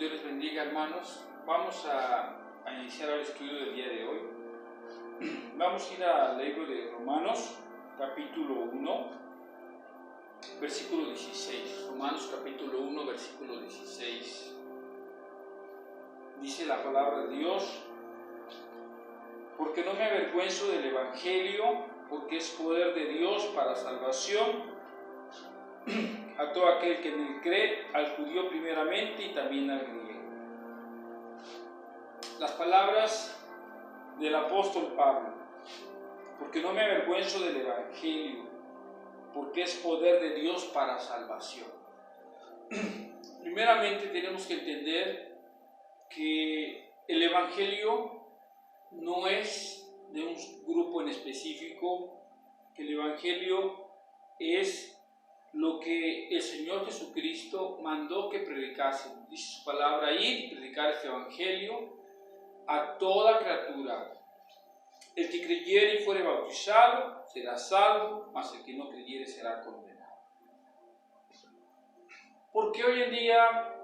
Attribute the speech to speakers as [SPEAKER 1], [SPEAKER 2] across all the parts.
[SPEAKER 1] Dios les bendiga, hermanos. Vamos a iniciar el estudio del día de hoy. Vamos a ir al libro de Romanos, capítulo 1, versículo 16. Romanos, capítulo 1, versículo 16. Dice la palabra de Dios: porque no me avergüenzo del Evangelio, porque es poder de Dios para salvación a todo aquel que en él cree, al judío primeramente y también al griego. Las palabras del apóstol Pablo: porque no me avergüenzo del Evangelio, porque es poder de Dios para salvación. Primeramente tenemos que entender que el Evangelio no es de un grupo en específico, que el Evangelio es lo que el Señor Jesucristo mandó que predicásemos. Dice su palabra: ir y predicar este Evangelio a toda criatura. El que creyere y fuere bautizado será salvo, mas el que no creyere será condenado. Porque hoy en día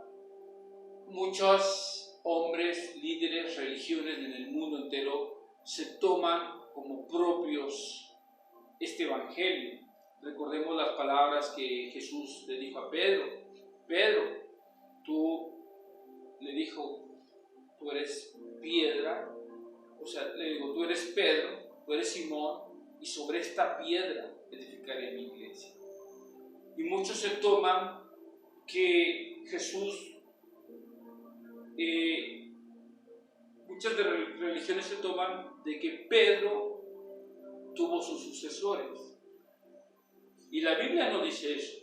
[SPEAKER 1] muchos hombres, líderes, religiones en el mundo entero se toman como propios este Evangelio. Recordemos las palabras que Jesús le dijo a Pedro. Pedro, le dijo, tú eres piedra, le digo, tú eres Pedro, tú eres Simón, y sobre esta piedra edificaré mi iglesia. Y muchos se toman que Jesús, muchas de religiones se toman de que Pedro tuvo sus sucesores. Y la Biblia no dice eso.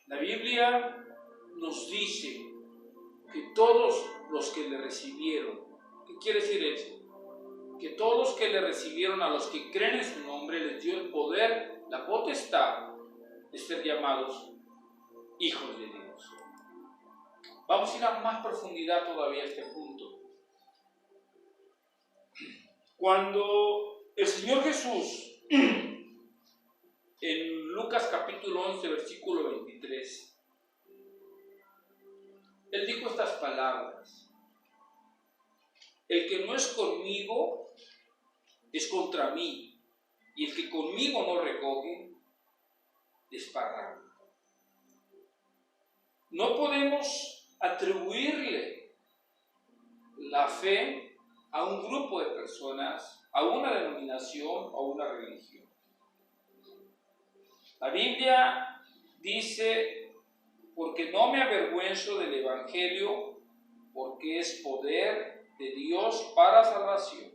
[SPEAKER 1] La Biblia nos dice que todos los que le recibieron, ¿qué quiere decir eso? Que todos los que le recibieron, a los que creen en su nombre, les dio el poder, la potestad de ser llamados hijos de Dios. Vamos a ir a más profundidad todavía a este punto. Cuando el Señor Jesús, en Lucas capítulo 11, versículo 23, Él dijo estas palabras: el que no es conmigo es contra mí, y el que conmigo no recoge, desparrama. No podemos atribuirle la fe a un grupo de personas, a una denominación o a una religión. La Biblia dice: porque no me avergüenzo del Evangelio, porque es poder de Dios para salvación.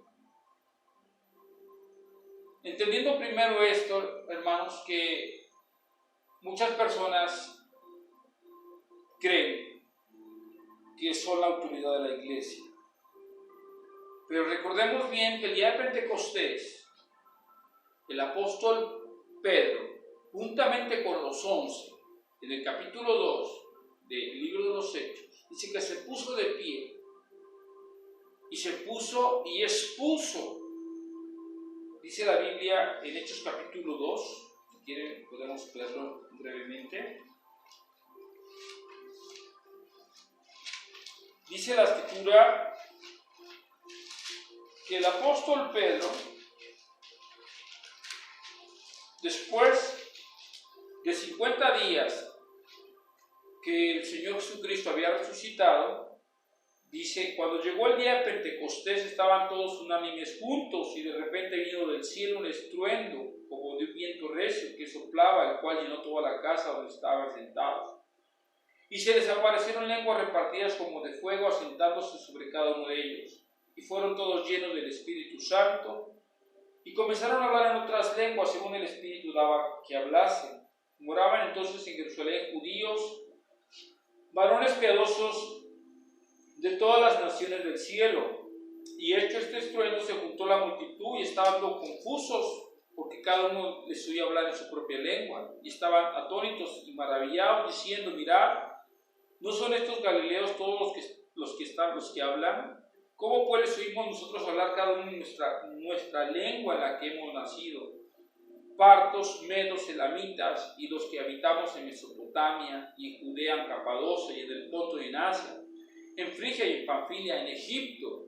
[SPEAKER 1] Entendiendo primero esto, hermanos, que muchas personas creen que son la autoridad de la iglesia. Pero recordemos bien que el día de Pentecostés, el apóstol Pedro, juntamente con los 11, en el capítulo 2 del libro de los Hechos, dice que se puso de pie y se puso y expuso. Dice la Biblia en Hechos capítulo 2, si quieren podemos leerlo brevemente. Dice la Escritura que el apóstol Pedro, después de 50 días que el Señor Jesucristo había resucitado, dice, cuando llegó el día de Pentecostés estaban todos unánimes juntos, y de repente vino del cielo un estruendo como de un viento recio que soplaba, el cual llenó toda la casa donde estaban sentados. Y se les aparecieron lenguas repartidas como de fuego, asentándose sobre cada uno de ellos. Y fueron todos llenos del Espíritu Santo, y comenzaron a hablar en otras lenguas según el Espíritu daba que hablasen. Moraban entonces en Jerusalén judíos, varones piadosos de todas las naciones del cielo. Y hecho este estruendo, se juntó la multitud y estaban todos confusos, porque cada uno les oía hablar en su propia lengua. Y estaban atónitos y maravillados, diciendo: mirad, ¿no son estos galileos todos los que hablan? ¿Cómo pues les oímos nosotros hablar cada uno en nuestra lengua en la que hemos nacido? Partos, medos, elamitas, y los que habitamos en Mesopotamia, y en Judea, en Capadocia, y en el Ponto y en Asia, en Frigia y en Panfilia, en Egipto,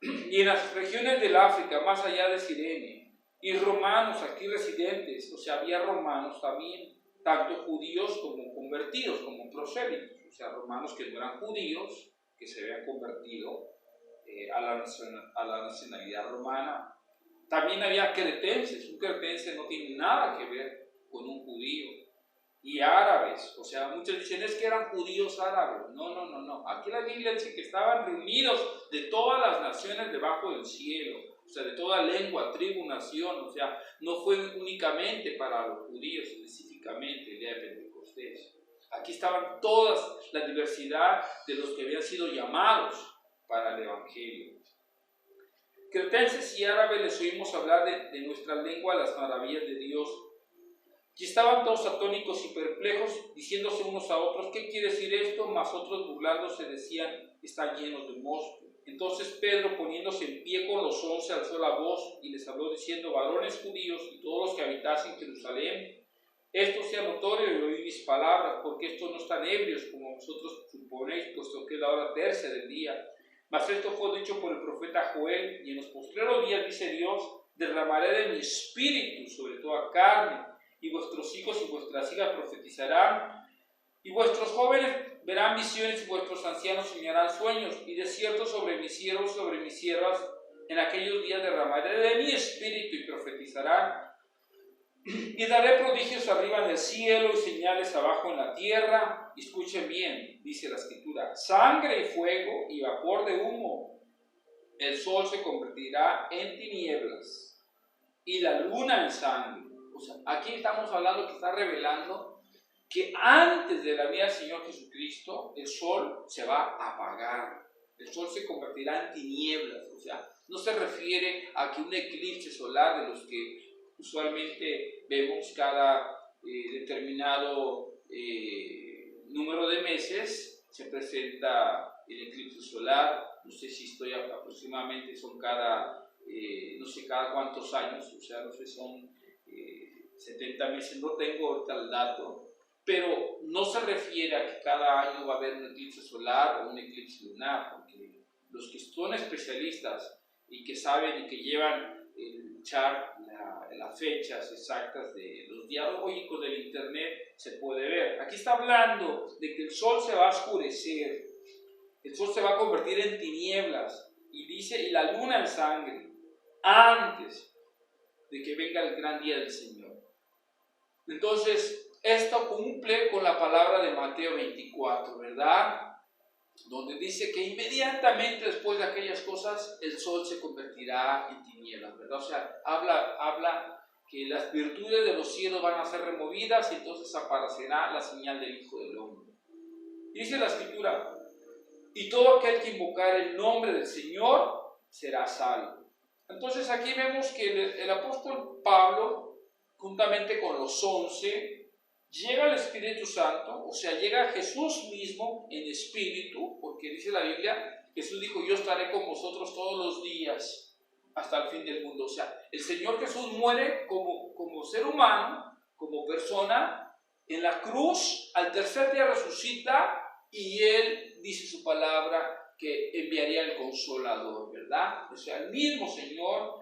[SPEAKER 1] y en las regiones del África, más allá de Cirene, y romanos aquí residentes, o sea, había romanos también, tanto judíos como convertidos, como prosélitos, o sea, romanos que no eran judíos, que se habían convertido a la nacionalidad romana. También había cretenses, un cretense no tiene nada que ver con un judío, y árabes, o sea, muchos dicen es que eran judíos árabes. No, aquí la Biblia dice que estaban reunidos de todas las naciones debajo del cielo, o sea, de toda lengua, tribu, nación, o sea, no fue únicamente para los judíos específicamente el día de Pentecostés. Aquí estaban todas la diversidad de los que habían sido llamados para el Evangelio. Cretenses y árabes les oímos hablar de nuestra lengua las maravillas de Dios. Y estaban todos atónicos y perplejos, diciéndose unos a otros, ¿qué quiere decir esto? Mas otros burlándose decían, están llenos de mosto. Entonces Pedro, poniéndose en pie con los 11, alzó la voz y les habló diciendo, varones judíos y todos los que habitasen en Jerusalén, esto sea notorio y oíd mis palabras, porque estos no están ebrios como vosotros suponéis, puesto que es la hora tercia del día. Mas esto fue dicho por el profeta Joel, y en los postreros días, dice Dios, derramaré de mi espíritu sobre toda carne, y vuestros hijos y vuestras hijas profetizarán, y vuestros jóvenes verán visiones, y vuestros ancianos soñarán sueños, y de cierto sobre mis siervos, sobre mis siervas, en aquellos días derramaré de mi espíritu y profetizarán, y daré prodigios arriba en el cielo y señales abajo en la tierra. Y escuchen bien, dice la Escritura, sangre y fuego y vapor de humo. El sol se convertirá en tinieblas y la luna en sangre. O sea, aquí estamos hablando que está revelando que antes de la venida del Señor Jesucristo, el sol se va a apagar. El sol se convertirá en tinieblas. O sea, no se refiere a que un eclipse solar de los que usualmente vemos cada determinado número de meses, se presenta el eclipse solar. No sé si estoy aproximadamente, son cada, no sé cada cuántos años, o sea, no sé, son 70 meses, no tengo ahorita el dato, pero no se refiere a que cada año va a haber un eclipse solar o un eclipse lunar, porque los que son especialistas y que saben y que llevan el chart, las fechas exactas de los días lógicos del internet, se puede ver. Aquí está hablando de que el sol se va a oscurecer, el sol se va a convertir en tinieblas, y dice, y la luna en sangre, antes de que venga el gran día del Señor. Entonces, esto cumple con la palabra de Mateo 24, ¿verdad? Donde dice que inmediatamente después de aquellas cosas, el sol se convertirá en tinieblas, ¿verdad? O sea, habla que las virtudes de los cielos van a ser removidas y entonces aparecerá la señal del Hijo del Hombre. Dice la Escritura, y todo aquel que invocar el nombre del Señor será salvo. Entonces aquí vemos que el apóstol Pablo, juntamente con los 11, llega el Espíritu Santo, o sea, llega Jesús mismo en espíritu, porque dice la Biblia, Jesús dijo, yo estaré con vosotros todos los días hasta el fin del mundo. O sea, el Señor Jesús muere como ser humano, como persona, en la cruz, al tercer día resucita, y Él dice su palabra que enviaría el Consolador, ¿verdad? O sea, el mismo Señor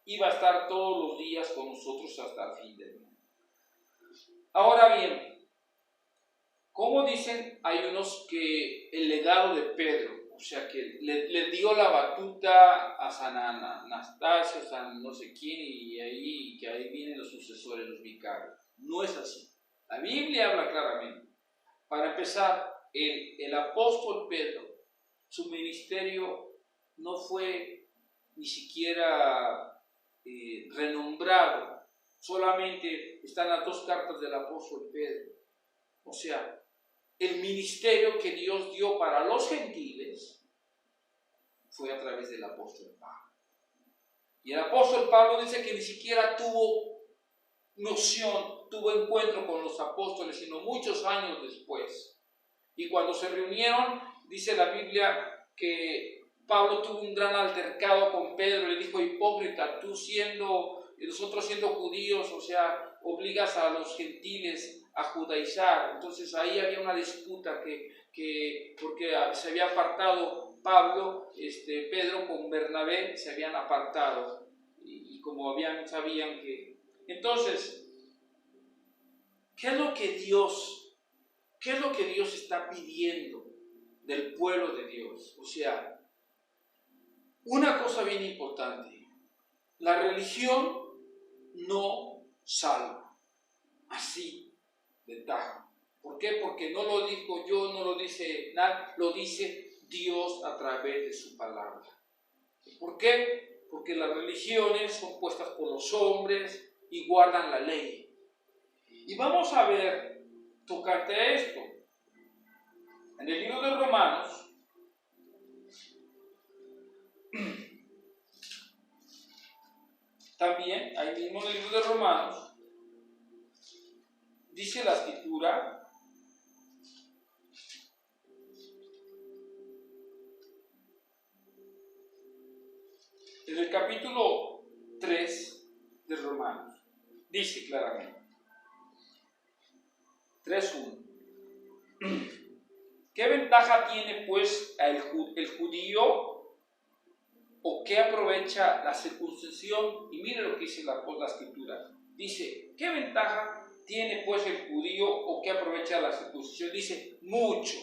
[SPEAKER 1] iba a estar todos los días con nosotros hasta el fin del mundo. Ahora bien, como dicen, hay unos que el legado de Pedro, o sea, que le dio la batuta a San Anastasio, San no sé quién, y que ahí vienen los sucesores, los vicarios. No es así. La Biblia habla claramente. Para empezar, el apóstol Pedro, su ministerio no fue ni siquiera renombrado. Solamente están las 2 cartas del apóstol Pedro. O sea, el ministerio que Dios dio para los gentiles fue a través del apóstol Pablo. Y el apóstol Pablo dice que ni siquiera tuvo noción, tuvo encuentro con los apóstoles, sino muchos años después. Y cuando se reunieron, dice la Biblia que Pablo tuvo un gran altercado con Pedro, le dijo, hipócrita, nosotros siendo judíos, o sea, obligas a los gentiles a judaizar. Entonces ahí había una disputa porque se había apartado Pablo, Pedro con Bernabé se habían apartado y como sabían que... Entonces, ¿qué es lo que Dios está pidiendo del pueblo de Dios? O sea, una cosa bien importante, la religión no salva, así de tajo. ¿Por qué? Porque no lo digo yo, no lo dice nadie, lo dice Dios a través de su palabra. ¿Por qué? Porque las religiones son puestas por los hombres y guardan la ley. Y vamos a ver, tocante esto, en el libro de Romanos, también, ahí mismo en el libro de Romanos, dice la Escritura, en el capítulo 3 de Romanos, dice claramente, 3:1. ¿Qué ventaja tiene pues el judío o qué aprovecha la circuncisión? Y mire lo que dice la Escritura. Dice, ¿qué ventaja tiene pues el judío o qué aprovecha la circuncisión? Dice, mucho.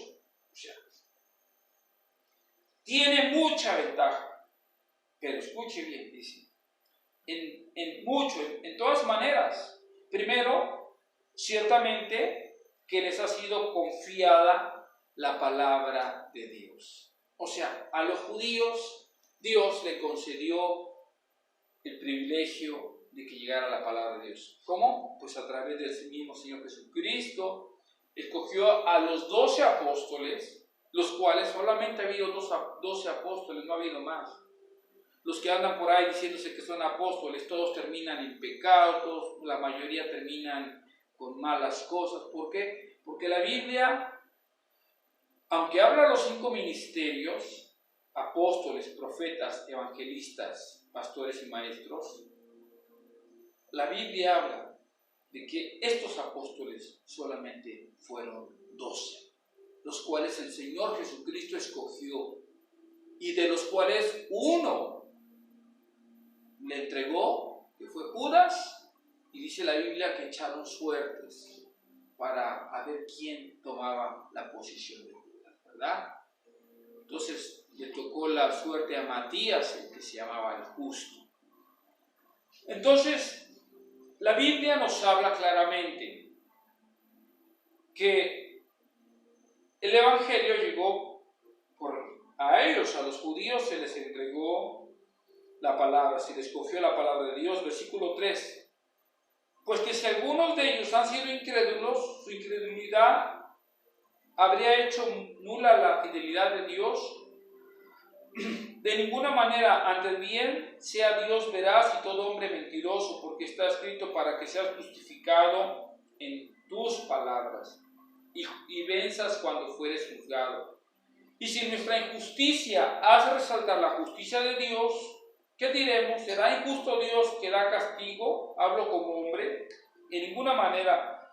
[SPEAKER 1] O sea, tiene mucha ventaja. Pero escuche bien, dice, en todas maneras. Primero, ciertamente que les ha sido confiada la palabra de Dios. O sea, a los judíos Dios le concedió el privilegio de que llegara la palabra de Dios. ¿Cómo? Pues a través del mismo Señor Jesucristo. Escogió a los 12 apóstoles, los cuales solamente ha habido 12 apóstoles, no ha habido más. Los que andan por ahí diciéndose que son apóstoles, todos terminan en pecado, la mayoría terminan con malas cosas. ¿Por qué? Porque la Biblia, aunque habla de los 5 ministerios, apóstoles, profetas, evangelistas, pastores y maestros, la Biblia habla de que estos apóstoles solamente fueron 12, los cuales el Señor Jesucristo escogió y de los cuales uno le entregó, que fue Judas, y dice la Biblia que echaron suertes para ver quién tomaba la posición de Judas, ¿verdad? Entonces le tocó la suerte a Matías, el que se llamaba el justo. Entonces, la Biblia nos habla claramente que el Evangelio llegó a ellos, a los judíos se les entregó la palabra, se les confió la palabra de Dios. Versículo 3. Pues que si algunos de ellos han sido incrédulos, su incredulidad habría hecho nula la fidelidad de Dios. De ninguna manera, antes bien, sea Dios veraz y todo hombre mentiroso, porque está escrito para que seas justificado en tus palabras y venzas cuando fueres juzgado. Y si nuestra injusticia hace resaltar la justicia de Dios, ¿qué diremos? ¿Será injusto Dios que da castigo? Hablo como hombre. En ninguna manera.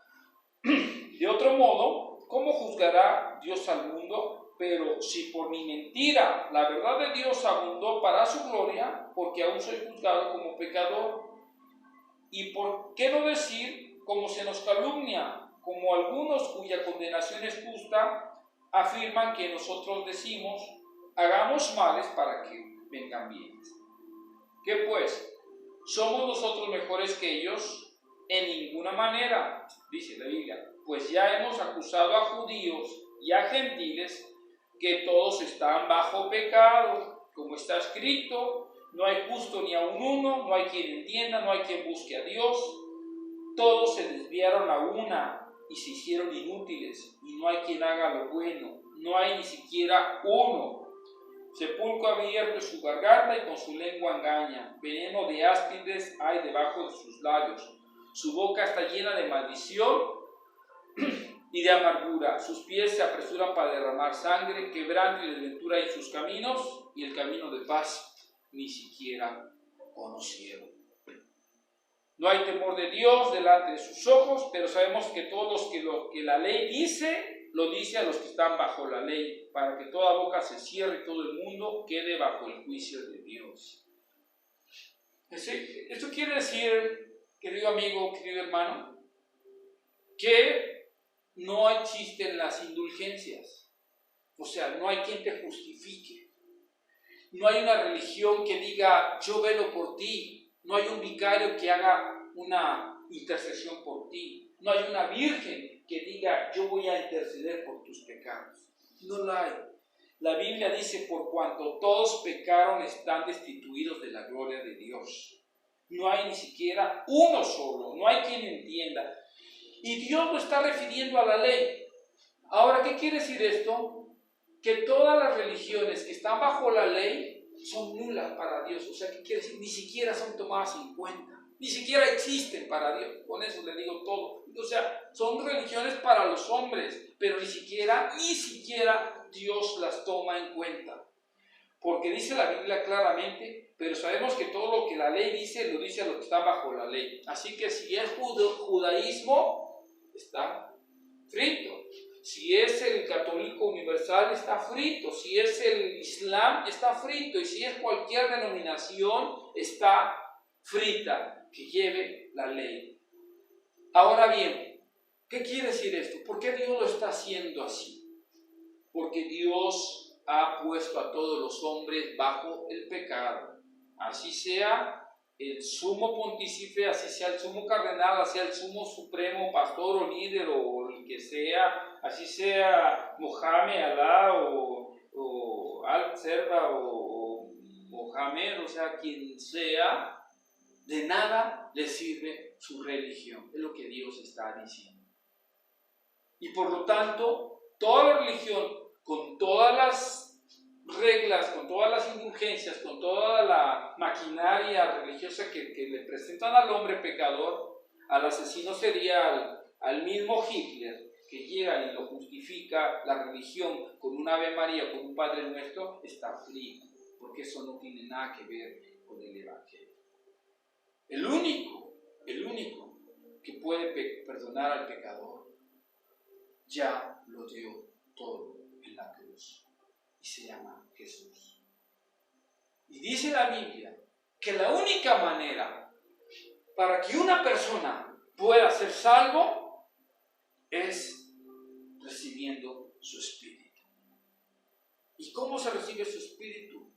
[SPEAKER 1] De otro modo, ¿cómo juzgará Dios al mundo? Pero si por mi mentira la verdad de Dios abundó para su gloria, porque aún soy juzgado como pecador. ¿Y por qué no decir, como se nos calumnia, como algunos cuya condenación es justa, afirman que nosotros decimos, hagamos males para que vengan bienes? ¿Qué pues? ¿Somos nosotros mejores que ellos? En ninguna manera, dice la Biblia, pues ya hemos acusado a judíos y a gentiles que todos están bajo pecado, como está escrito, no hay justo ni aun uno, no hay quien entienda, no hay quien busque a Dios, todos se desviaron a una y se hicieron inútiles, y no hay quien haga lo bueno, no hay ni siquiera uno. Sepulcro abierto es su garganta y con su lengua engaña, veneno de áspides hay debajo de sus labios, su boca está llena de maldición y de amargura, sus pies se apresuran para derramar sangre, quebranto y desventura en sus caminos, y el camino de paz ni siquiera conocieron. No hay temor de Dios delante de sus ojos, pero sabemos que todos lo que la ley dice, lo dice a los que están bajo la ley, para que toda boca se cierre y todo el mundo quede bajo el juicio de Dios. Esto quiere decir, querido amigo, querido hermano, que no existen las indulgencias. O sea, no hay quien te justifique. No hay una religión que diga, yo velo por ti. No hay un vicario que haga una intercesión por ti. No hay una virgen que diga, yo voy a interceder por tus pecados. No la hay. La Biblia dice, por cuanto todos pecaron, están destituidos de la gloria de Dios. No hay ni siquiera uno solo, no hay quien entienda. Y Dios lo está refiriendo a la ley. Ahora, ¿qué quiere decir esto? Que todas las religiones que están bajo la ley son nulas para Dios. O sea, ¿qué quiere decir? Ni siquiera son tomadas en cuenta. Ni siquiera existen para Dios. Con eso le digo todo. O sea, son religiones para los hombres, pero ni siquiera Dios las toma en cuenta. Porque dice la Biblia claramente, pero sabemos que todo lo que la ley dice, lo dice a los que están bajo la ley. Así que si es judaísmo, está frito. Si es el católico universal, está frito. Si es el islam, está frito. Y si es cualquier denominación, está frita, que lleve la ley. Ahora bien, ¿qué quiere decir esto? ¿Por qué Dios lo está haciendo así? Porque Dios ha puesto a todos los hombres bajo el pecado. Así sea el sumo pontífice, así sea el sumo cardenal, así sea el sumo supremo pastor o líder o el que sea, así sea Mohamed, Alá o Al-Serba o Mohamed, o sea, quien sea, de nada le sirve su religión. Es lo que Dios está diciendo. Y por lo tanto, toda la religión, con todas las reglas, con todas las indulgencias, con toda la maquinaria religiosa que le presentan al hombre pecador, al asesino serial, al mismo Hitler, que llega y lo justifica la religión con un Ave María, con un Padre Nuestro, está frito, porque eso no tiene nada que ver con el Evangelio. El único que puede perdonar al pecador, ya lo dio todo en la cruz y se llama Jesús. Y dice la Biblia que la única manera para que una persona pueda ser salvo es recibiendo su espíritu. ¿Y cómo se recibe su espíritu?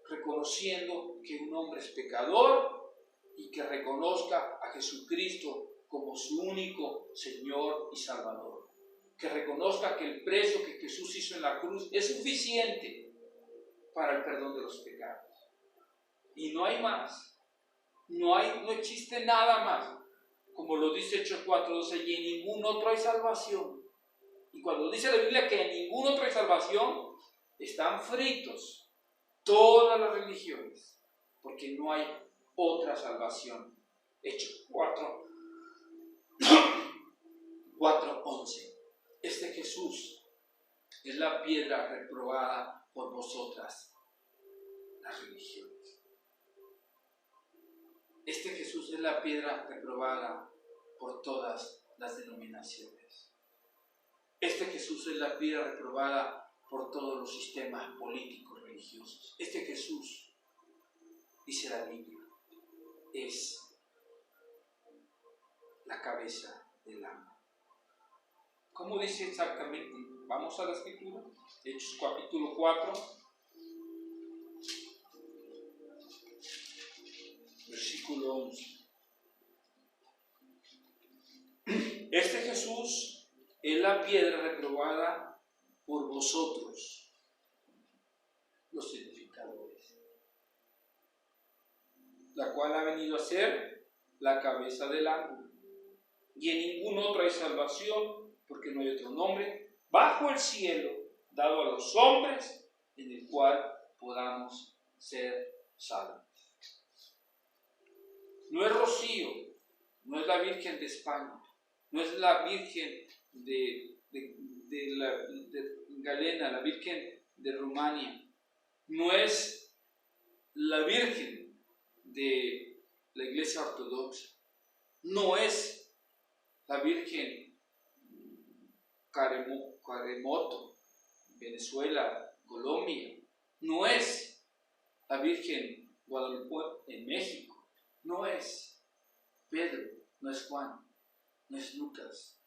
[SPEAKER 1] Reconociendo que un hombre es pecador y que reconozca a Jesucristo como su único Señor y Salvador. Que reconozca que el precio que Jesús hizo en la cruz es suficiente para el perdón de los pecados. Y no hay más. No existe nada más. Como lo dice Hechos 4:12, y en ningún otro hay salvación. Y cuando dice la Biblia que en ningún otro hay salvación, están fritos todas las religiones, porque no hay otra salvación. Hechos 4:11. Este Jesús es la piedra reprobada por vosotras, las religiones. Este Jesús es la piedra reprobada por todas las denominaciones. Este Jesús es la piedra reprobada por todos los sistemas políticos religiosos. Este Jesús, dice la Biblia, es la cabeza del alma. ¿Cómo dice exactamente? Vamos a la escritura. Hechos capítulo 4, versículo 11. Este Jesús es la piedra reprobada por vosotros, los edificadores, la cual ha venido a ser la cabeza del ángulo. Y en ningún otro hay salvación, porque no hay otro nombre bajo el cielo dado a los hombres en el cual podamos ser salvos. No es Rocío, no es la Virgen de España, no es la Virgen de Galena, la Virgen de Rumania, no es la Virgen de la Iglesia Ortodoxa, no es la Virgen Caremoto, Venezuela, Colombia, no es la Virgen Guadalupe en México, no es Pedro, no es Juan, no es Lucas.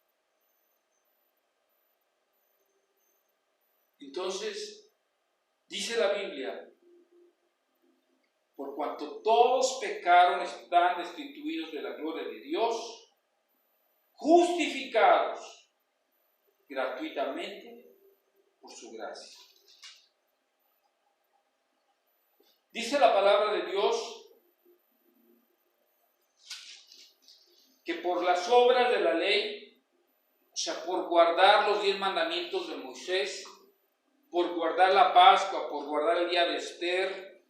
[SPEAKER 1] Entonces, dice la Biblia, por cuanto todos pecaron, están destituidos de la gloria de Dios, justificados gratuitamente por su gracia. Dice la palabra de Dios que por las obras de la ley, o sea, por guardar los 10 mandamientos de Moisés, por guardar la Pascua, por guardar el día de Esther,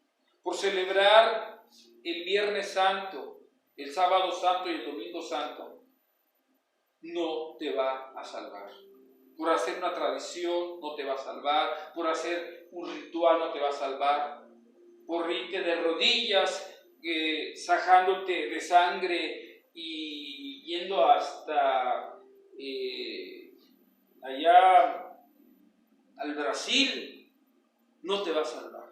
[SPEAKER 1] por celebrar el Viernes Santo, el Sábado Santo y el Domingo Santo, no te va a salvar. Por hacer una tradición no te va a salvar, por hacer un ritual no te va a salvar, por irte de rodillas, sajándote de sangre y yendo hasta allá al Brasil, no te va a salvar.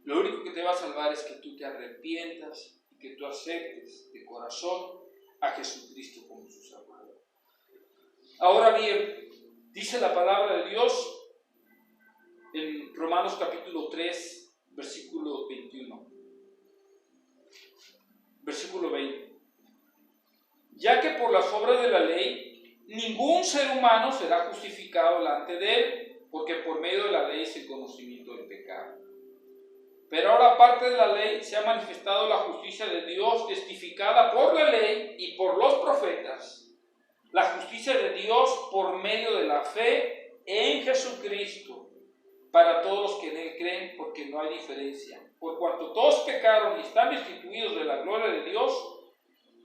[SPEAKER 1] Lo único que te va a salvar es que tú te arrepientas y que tú aceptes de corazón a Jesucristo como su Salvador. Ahora bien, dice la palabra de Dios en Romanos capítulo 3, versículo 21. Versículo 20. Ya que por las obras de la ley, ningún ser humano será justificado delante de él, porque por medio de la ley es el conocimiento del pecado. Pero ahora, aparte de la ley, se ha manifestado la justicia de Dios testificada por la ley y por los profetas. La justicia de Dios por medio de la fe en Jesucristo, para todos los que en Él creen, porque no hay diferencia. Por cuanto todos pecaron y están destituidos de la gloria de Dios,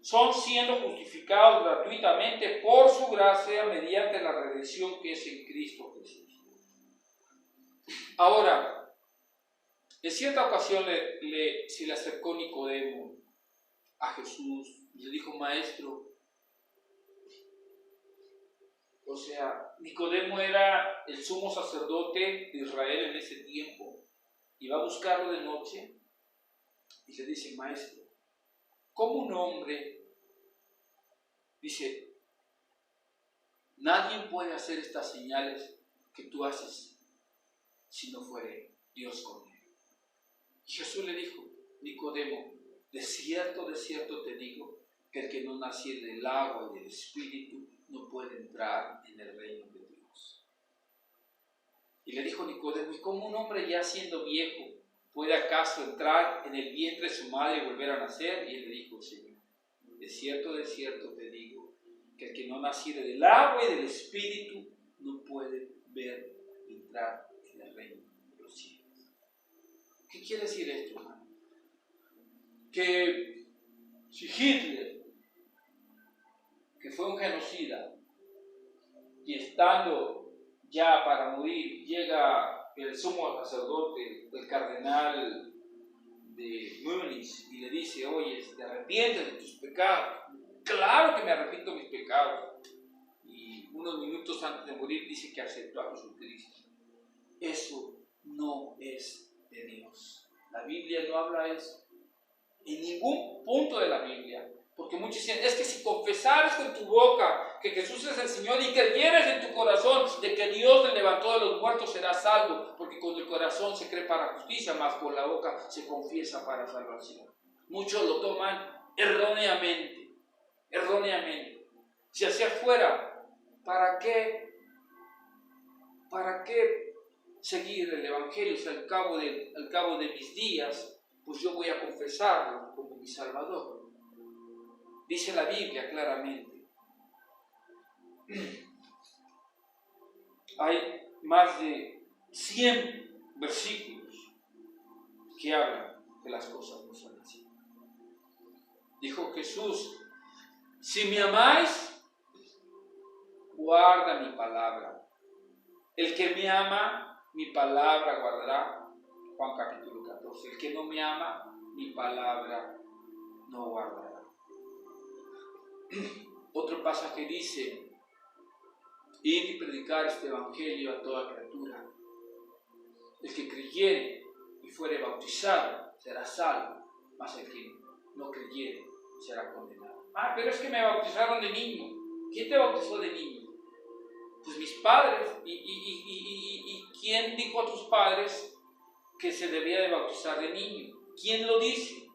[SPEAKER 1] son siendo justificados gratuitamente por su gracia mediante la redención que es en Cristo Jesús. Ahora, en cierta ocasión se le acercó Nicodemo a Jesús y le dijo: Maestro, o sea, Nicodemo era el sumo sacerdote de Israel en ese tiempo, y va a buscarlo de noche y le dice: Maestro, ¿cómo un hombre? Dice: nadie puede hacer estas señales que tú haces si no fuere Dios con él. Y Jesús le dijo: Nicodemo, de cierto te digo, que el que no naciere del agua y del Espíritu no puede entrar en el reino de Dios. Y le dijo Nicodemo: ¿y cómo un hombre ya siendo viejo puede acaso entrar en el vientre de su madre y volver a nacer? Y él le dijo: Señor, de cierto te digo, que el que no naciere del agua y del Espíritu no puede ver entrar en el reino de los cielos. ¿Qué quiere decir esto, hermano? Que si Hitler, que fue un genocida, y estando ya para morir, llega el sumo sacerdote, el cardenal de Múnich, y le dice: oye, ¿te arrepientes de tus pecados? Claro que me arrepiento de mis pecados. Y unos minutos antes de morir dice que aceptó a Jesucristo. Eso no es de Dios. La Biblia no habla eso. En ningún punto de la Biblia. Porque muchos dicen: es que si confesares con tu boca que Jesús es el Señor y creyeres en tu corazón de que Dios le levantó de los muertos, serás salvo. Porque con el corazón se cree para justicia, mas con la boca se confiesa para salvación. Muchos lo toman erróneamente. Si hacia afuera, ¿para qué seguir el Evangelio? Si al cabo de mis días, pues yo voy a confesarlo como mi Salvador. Dice la Biblia claramente. Hay más de 100 versículos que hablan que las cosas no son así. Dijo Jesús: si me amáis, guarda mi palabra. El que me ama, mi palabra guardará. Juan capítulo 14. El que no me ama, mi palabra no guardará. Otro pasaje dice: id y predicar este evangelio a toda criatura. El que creyere y fuere bautizado será salvo, mas el que no creyere será condenado. Ah, pero es que me bautizaron de niño. ¿Quién te bautizó de niño? Pues mis padres. ¿Y quién dijo a tus padres que se debía de bautizar de niño? ¿Quién lo dice?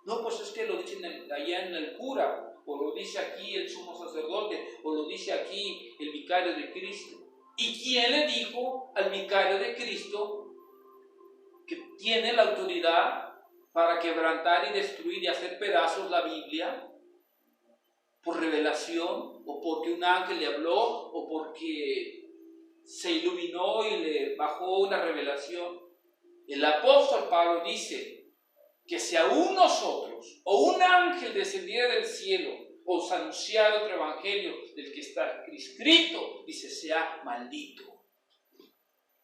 [SPEAKER 1] No, pues es que lo dicen allá en el cura, o lo dice aquí el sumo sacerdote, o lo dice aquí el vicario de Cristo. ¿Y quién le dijo al vicario de Cristo que tiene la autoridad para quebrantar y destruir y hacer pedazos la Biblia? ¿Por revelación? ¿O porque un ángel le habló? ¿O porque se iluminó y le bajó una revelación? El apóstol Pablo dice que si aún nosotros o un ángel descendiera del cielo os anunciara otro evangelio del que está escrito, dice, sea maldito.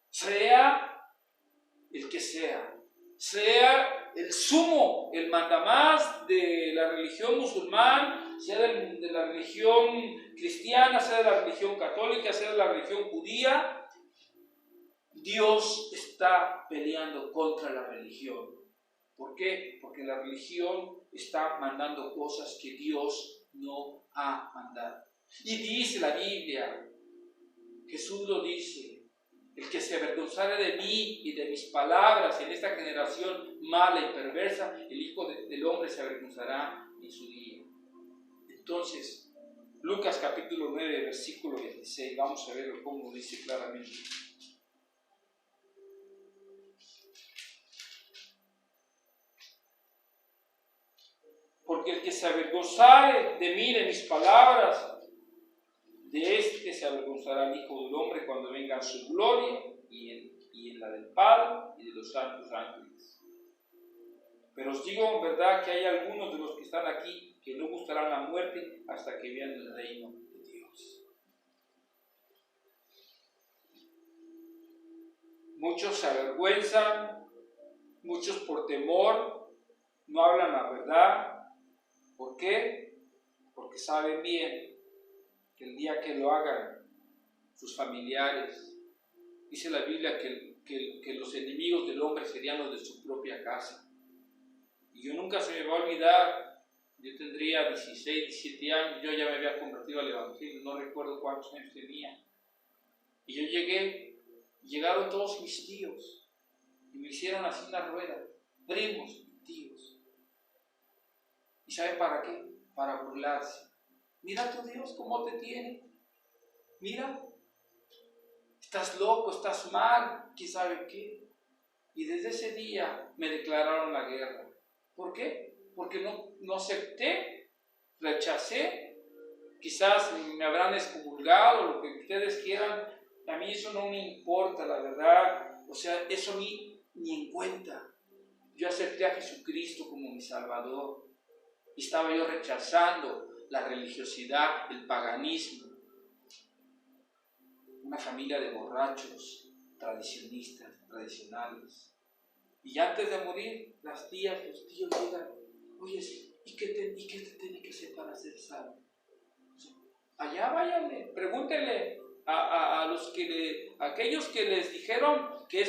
[SPEAKER 1] Sea el que sea el sumo, el mandamás de la religión musulmán, sea de la religión cristiana, sea de la religión católica, sea de la religión judía, Dios está peleando contra la religión. ¿Por qué? Porque la religión está mandando cosas que Dios no ha mandado. Y dice la Biblia, Jesús lo dice: el que se avergonzare de mí y de mis palabras en esta generación mala y perversa, el Hijo del Hombre se avergonzará en su día. Entonces, Lucas capítulo 9, versículo 26, vamos a ver cómo dice claramente. Porque el que se avergonzare de mí, de mis palabras, de este se avergonzará el Hijo del Hombre cuando venga en su gloria y en la del Padre y de los santos ángeles. Pero os digo en verdad que hay algunos de los que están aquí que no gustarán la muerte hasta que vean el reino de Dios. Muchos se avergüenzan, muchos por temor no hablan la verdad. ¿Por qué? Porque saben bien que el día que lo hagan sus familiares, dice la Biblia que los enemigos del hombre serían los de su propia casa. Y yo nunca se me va a olvidar, yo tendría 16, 17 años, yo ya me había convertido al Evangelio, no recuerdo cuántos años tenía. Y yo llegaron todos mis tíos y me hicieron así una rueda, primos, tíos. ¿Y sabe para qué? Para burlarse. Mira tu Dios cómo te tiene. Mira, estás loco, estás mal, ¿quién sabe qué? Y desde ese día me declararon la guerra. ¿Por qué? Porque no acepté, rechacé. Quizás me habrán excomulgado, lo que ustedes quieran. A mí eso no me importa, la verdad. O sea, eso a mí ni en cuenta. Yo acepté a Jesucristo como mi Salvador. Y estaba yo rechazando la religiosidad, el paganismo. Una familia de borrachos, tradicionales. Y antes de morir, las tías, los tíos llegan: oye, ¿y qué te tiene que hacer para ser salvo? O sea, allá váyanle, pregúntenle a aquellos que les dijeron que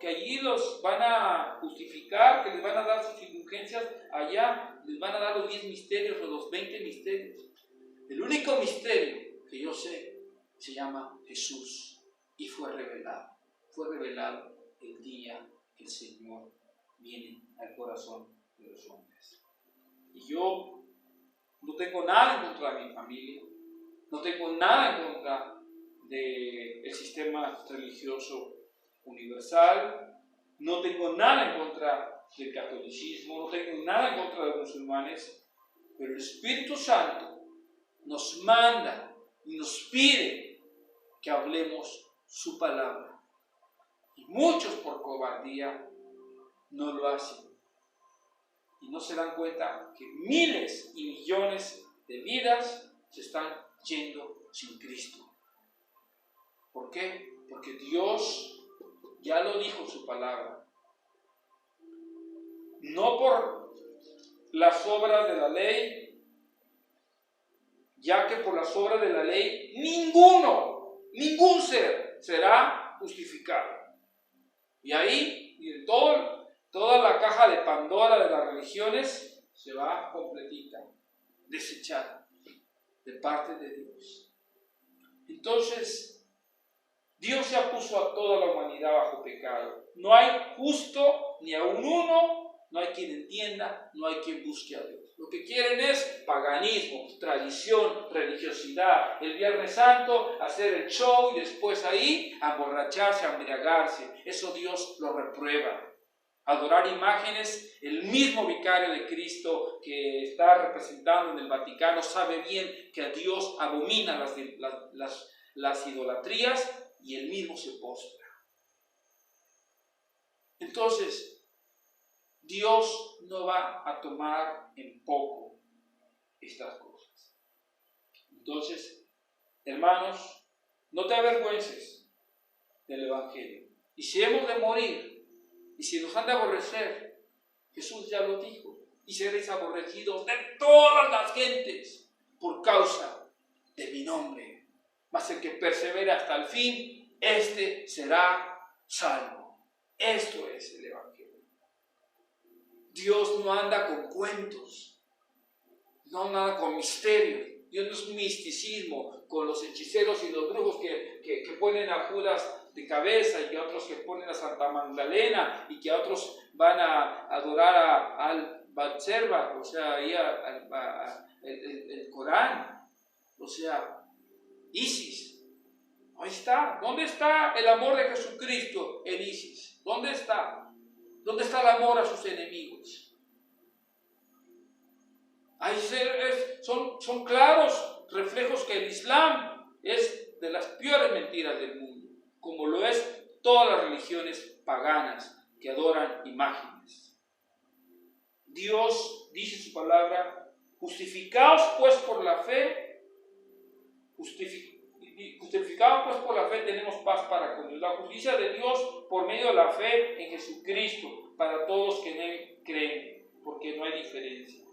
[SPEAKER 1] allí los van a justificar, que les van a dar sus indulgencias, allá les van a dar los 10 misterios o los 20 misterios. El único misterio que yo sé se llama Jesús y fue revelado el día que el Señor viene al corazón de los hombres. Y yo no tengo nada en contra de mi familia, no tengo nada en contra del sistema religioso universal, no tengo nada en contra del catolicismo, no tengo nada en contra de los musulmanes, pero el Espíritu Santo nos manda y nos pide que hablemos su palabra. Y muchos por cobardía no lo hacen. Y no se dan cuenta que miles y millones de vidas se están yendo sin Cristo. ¿Por qué? Porque Dios ya lo dijo en su palabra. No por las obras de la ley, ya que por las obras de la ley ningún ser será justificado. Y ahí, y toda la caja de Pandora de las religiones se va completita, desechada de parte de Dios. Entonces, Dios ya puso a toda la humanidad bajo pecado. No hay justo ni aun uno, no hay quien entienda, no hay quien busque a Dios. Lo que quieren es paganismo, tradición, religiosidad. El Viernes Santo, hacer el show y después ahí emborracharse, embriagarse. Eso Dios lo reprueba. Adorar imágenes, el mismo vicario de Cristo que está representando en el Vaticano sabe bien que a Dios abomina las idolatrías y él mismo se postra. Entonces, Dios no va a tomar en poco estas cosas. Entonces, hermanos, no te avergüences del Evangelio. Y si hemos de morir, y si nos han de aborrecer, Jesús ya lo dijo, y seréis aborrecidos de todas las gentes por causa de mi nombre. Mas el que persevere hasta el fin, este será salvo. Esto es el Evangelio. Dios no anda con cuentos, no anda con misterios. Dios no es un misticismo con los hechiceros y los brujos que ponen a Judas de cabeza y que otros que ponen a Santa Magdalena y que otros van a adorar al Batserba, o sea, ahí el Corán, o sea, Isis. Ahí está. ¿Dónde está el amor de Jesucristo en Isis? ¿Dónde está? ¿Dónde está el amor a sus enemigos? Ahí son claros reflejos que el Islam es de las peores mentiras del mundo, como lo es todas las religiones paganas que adoran imágenes. Dios dice en su palabra: justificaos pues por la fe, justificados pues por la fe tenemos paz para con Dios. La justicia de Dios por medio de la fe en Jesucristo para todos que en Él creen, porque no hay diferencia.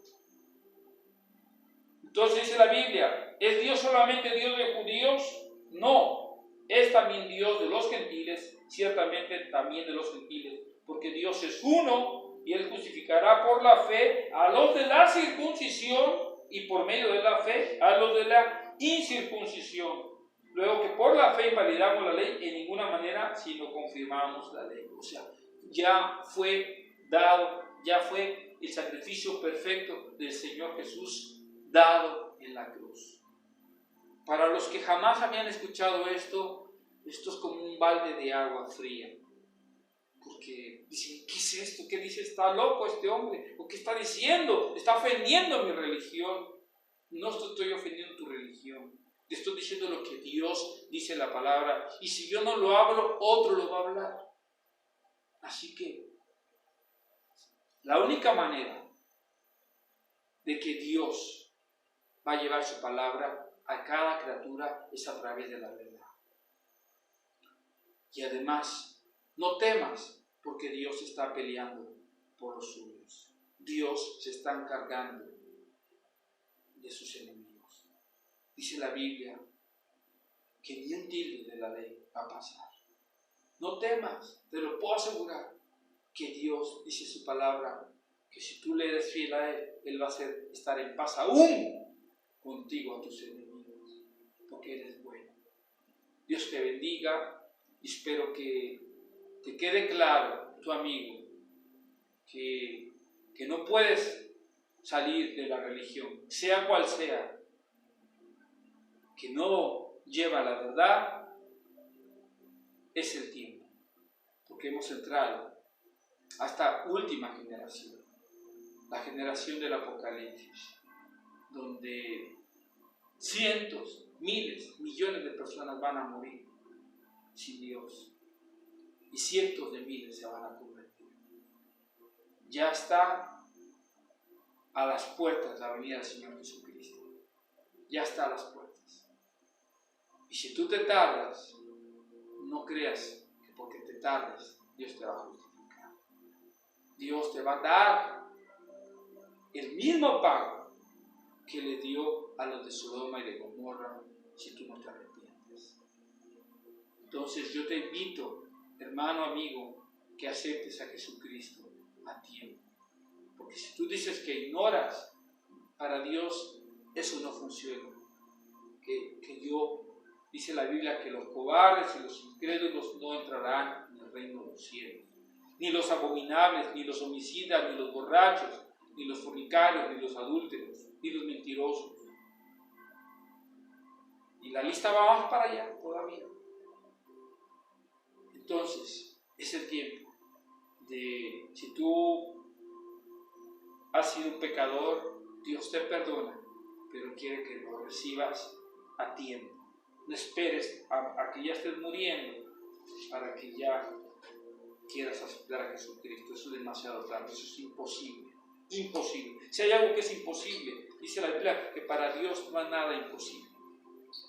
[SPEAKER 1] Entonces dice la Biblia: ¿es Dios solamente Dios de judíos? No, es también Dios de los gentiles, ciertamente también de los gentiles, porque Dios es uno y Él justificará por la fe a los de la circuncisión y por medio de la fe a los de la incircuncisión. Luego que por la fe invalidamos la ley en ninguna manera, sino confirmamos la ley. O sea, ya fue dado, ya fue el sacrificio perfecto del Señor Jesús dado en la cruz. Para los que jamás habían escuchado esto es como un balde de agua fría. Porque dicen: ¿qué es esto? ¿Qué dice? ¿Está loco este hombre? ¿O qué está diciendo? Está ofendiendo mi religión. No estoy ofendiendo tu religión. Te estoy diciendo lo que Dios dice en la palabra. Y si yo no lo hablo, otro lo va a hablar. Así que la única manera de que Dios va a llevar su palabra a cada criatura es a través de la verdad. Y además, no temas, porque Dios está peleando por los suyos. Dios se está encargando de sus enemigos. Dice la Biblia que ni un tilde de la ley va a pasar. No temas, te lo puedo asegurar, que Dios dice su palabra, que si tú le eres fiel a Él, Él va a hacer estar en paz aún contigo a tus enemigos, porque eres bueno. Dios te bendiga y espero que te quede claro, tu amigo, que no puedes salir de la religión, sea cual sea, que no lleva la verdad. Es el tiempo, porque hemos entrado a esta última generación, la generación del Apocalipsis, donde cientos, miles, millones de personas van a morir sin Dios y cientos de miles se van a convertir. Ya está a las puertas la venida del Señor Jesucristo, ya está a las puertas. Y si tú te tardas, no creas que porque te tardes Dios te va a justificar. Dios te va a dar el mismo pago que le dio a los de Sodoma y de Gomorra si tú no te arrepientes. Entonces yo te invito, hermano, amigo, que aceptes a Jesucristo a tiempo. Porque si tú dices que ignoras, para Dios eso no funciona. Que Dios, dice la Biblia, que los cobardes y los incrédulos no entrarán en el reino de los cielos. Ni los abominables, ni los homicidas, ni los borrachos, ni los fornicarios, ni los adúlteros, ni los mentirosos. Y la lista va más para allá todavía. Entonces, es el tiempo de, si tú has sido un pecador, Dios te perdona, pero quiere que lo recibas a tiempo. No esperes a que ya estés muriendo para que ya quieras aceptar a Jesucristo. Eso es demasiado tarde, eso es imposible. Imposible. Si hay algo que es imposible, dice la Biblia que para Dios no hay nada imposible.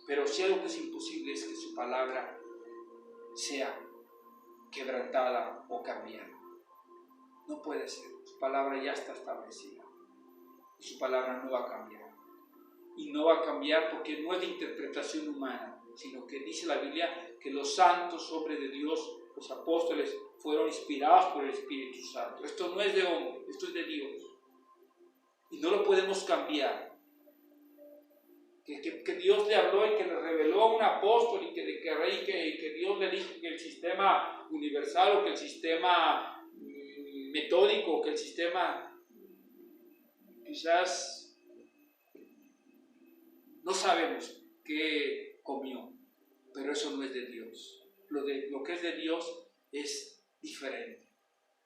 [SPEAKER 1] Pero si algo que es imposible es que su palabra sea quebrantada o cambiada. No puede ser. Su palabra ya está establecida. Y su palabra no va a cambiar. Y no va a cambiar porque no es de interpretación humana, sino que dice la Biblia que los santos hombres de Dios, los apóstoles, fueron inspirados por el Espíritu Santo. Esto no es de hombre, esto es de Dios. Y no lo podemos cambiar. Que Dios le habló y que le reveló a un apóstol y que Dios le dijo que el sistema universal o que el sistema metódico o que el sistema quizás no sabemos qué comió, pero eso no es de Dios. Lo que es de Dios es diferente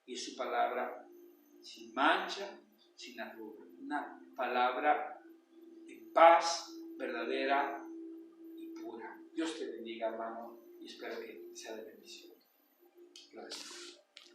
[SPEAKER 1] y es su palabra sin mancha, sin arruga, una palabra en paz, verdadera y pura. Dios te bendiga, hermano, y espero que sea de